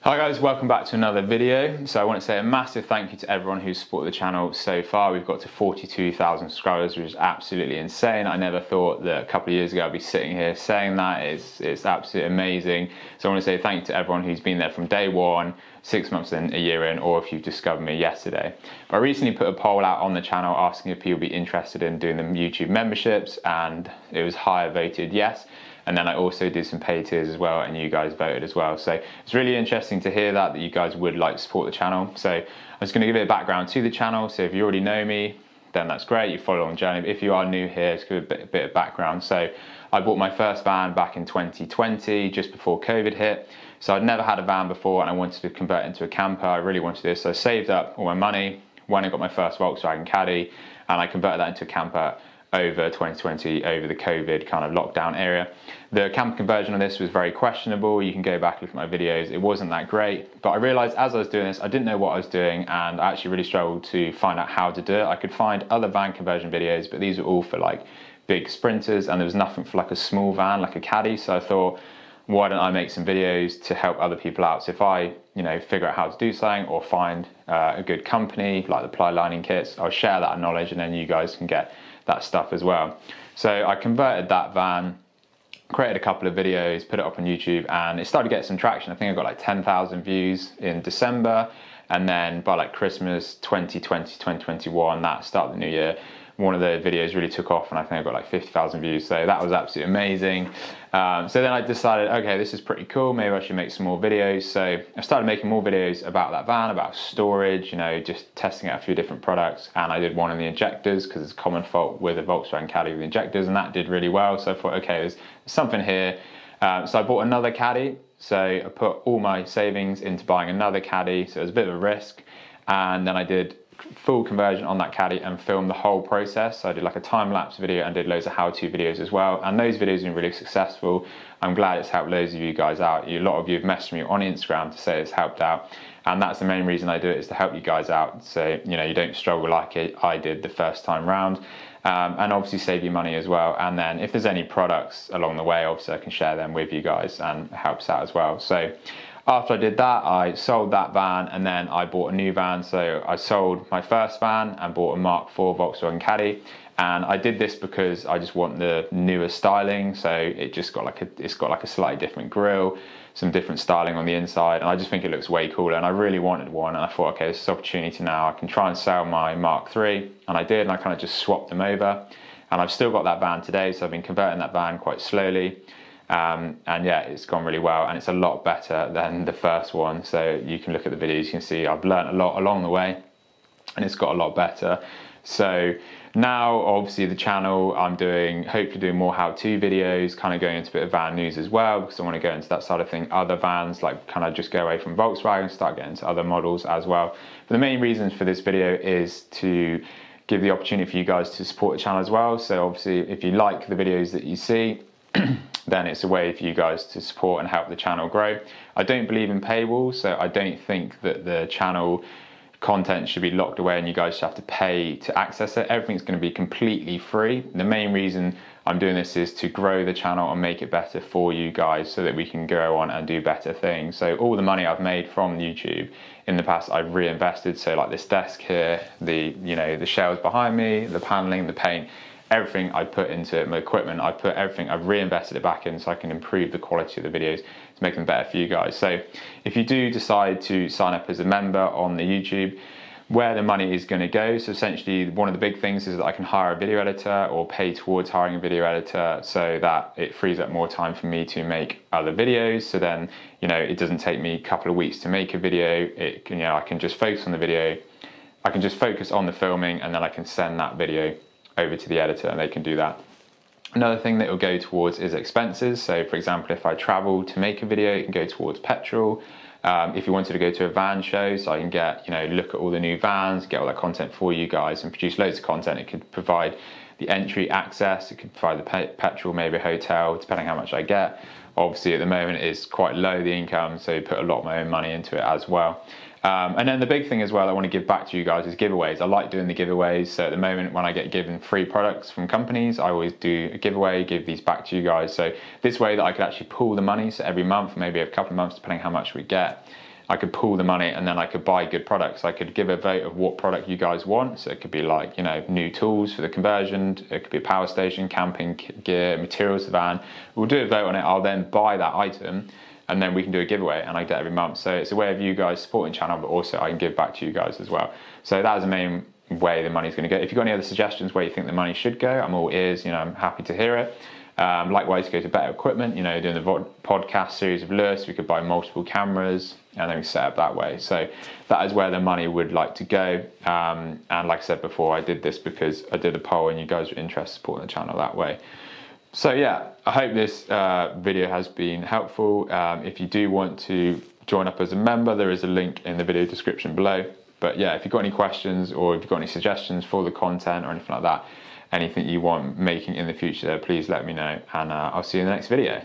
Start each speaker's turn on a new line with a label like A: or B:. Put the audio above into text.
A: Hi guys, welcome back to another video. So I want to say a massive thank you to everyone who's supported the channel so far. We've got to 42,000 subscribers, which is absolutely insane. I never thought that a couple of years ago I'd be sitting here saying that. It's absolutely amazing. So I want to say thank you to everyone who's been there from day one, 6 months in, a year in, or if you've discovered me yesterday. But I recently put a poll out on the channel asking if people would be interested in doing the YouTube memberships, and it was higher voted yes. And then I also did some paid tiers as well, and you guys voted as well. So it's really interesting to hear that you guys would like to support the channel. So I'm just going to give a bit of background to the channel. So if you already know me, then that's great. You follow along the journey. But if you are new here, just give a bit of background. So I bought my first van back in 2020, just before COVID hit. So I'd never had a van before, and I wanted to convert it into a camper. I really wanted this. So I saved up all my money when I got my first Volkswagen Caddy, and I converted that into a camper over 2020, over the COVID kind of lockdown area. The camper conversion on this was very questionable. You can go back and look at my videos. It wasn't that great, but I realized as I was doing this, I didn't know what I was doing, and I actually really struggled to find out how to do it. I could find other van conversion videos, but these were all for like big sprinters, and there was nothing for like a small van, like a Caddy. So I thought, why don't I make some videos to help other people out? So if I, figure out how to do something or find a good company like the ply lining kits, I'll share that knowledge, and then you guys can get that stuff as well. So I converted that van, created a couple of videos, put it up on YouTube, and it started to get some traction. I think I got like 10,000 views in December, and then by like Christmas 2020, 2021, that start of the new year, one of the videos really took off, and I think I got like 50,000 views. So that was absolutely amazing. So then I decided, okay, this is pretty cool. Maybe I should make some more videos. So I started making more videos about that van, about storage, just testing out a few different products. And I did one on the injectors, because it's a common fault with a Volkswagen Caddy with injectors, and that did really well. So I thought, okay, there's something here. So I bought another Caddy. So I put all my savings into buying another Caddy. So it was a bit of a risk. And then I did full conversion on that Caddy and filmed the whole process. So I did like a time-lapse video and did loads of how-to videos as well, and those videos have been really successful. I'm glad it's helped loads of you guys out. A lot of you have messaged me on Instagram to say it's helped out, and that's the main reason I do it, is to help you guys out, so you don't struggle like I did the first time round, and obviously save you money as well. And then if there's any products along the way, obviously I can share them with you guys, and it helps out as well. So after I did that, I sold that van, and then I bought a new van. So I sold my first van and bought a Mark IV Volkswagen Caddy. And I did this because I just want the newer styling. So it's got like a slightly different grille, some different styling on the inside, and I just think it looks way cooler. And I really wanted one, and I thought, okay, this is an opportunity now. I can try and sell my Mark III, and I did, and I kind of just swapped them over. And I've still got that van today, so I've been converting that van quite slowly. And yeah, it's gone really well, and it's a lot better than the first one. So you can look at the videos, you can see I've learned a lot along the way, and it's got a lot better. So now obviously the channel, I'm hopefully doing more how-to videos, kind of going into a bit of van news as well, because I want to go into that side of thing, other vans, like kind of just go away from Volkswagen, start getting into other models as well. But the main reason for this video is to give the opportunity for you guys to support the channel as well. So obviously if you like the videos that you see, then it's a way for you guys to support and help the channel grow. I don't believe in paywalls, so I don't think that the channel content should be locked away and you guys should have to pay to access it. Everything's going to be completely free. The main reason I'm doing this is to grow the channel and make it better for you guys, so that we can go on and do better things. So all the money I've made from YouTube in the past, I've reinvested. So like this desk here, the shelves behind me, the paneling, the paint, everything I put into it, my equipment, I've reinvested it back in, so I can improve the quality of the videos to make them better for you guys. So if you do decide to sign up as a member on the YouTube, where the money is going to go, so essentially one of the big things is that I can hire a video editor or pay towards hiring a video editor, so that it frees up more time for me to make other videos. So then, it doesn't take me a couple of weeks to make a video. I can just focus on the video, I can just focus on the filming, and then I can send that video over to the editor, and they can do that. Another thing that it will go towards is expenses. So for example, if I travel to make a video, it can go towards petrol. If you wanted to go to a van show, so I can get, look at all the new vans, get all that content for you guys, and produce loads of content. It could provide the entry access, it could provide the petrol, maybe a hotel, depending how much I get. Obviously at the moment it's quite low, the income, so put a lot of my own money into it as well. And then the big thing as well I want to give back to you guys is giveaways. I like doing the giveaways. So at the moment when I get given free products from companies, I always do a giveaway, give these back to you guys. So this way that I could actually pool the money, so every month, maybe a couple of months, depending how much we get, I could pool the money and then I could buy good products. I could give a vote of what product you guys want. So it could be like, you know, new tools for the conversion. It could be a power station, camping gear, materials for the van. We'll do a vote on it. I'll then buy that item and then we can do a giveaway, and I get every month. So it's a way of you guys supporting the channel, but also I can give back to you guys as well. So that is the main way the money's going to go. If you've got any other suggestions where you think the money should go, I'm all ears. You know, I'm happy to hear it. Likewise, go to better equipment. You know, doing the podcast series of Lewis, we could buy multiple cameras and then we set up that way. So that is where the money would like to go. And like I said before, I did this because I did a poll and you guys were interested in supporting the channel that way. So yeah, I hope this video has been helpful. If you do want to join up as a member, there is a link in the video description below. But yeah, if you've got any questions or if you've got any suggestions for the content or anything like that, anything you want making in the future, please let me know, and I'll see you in the next video.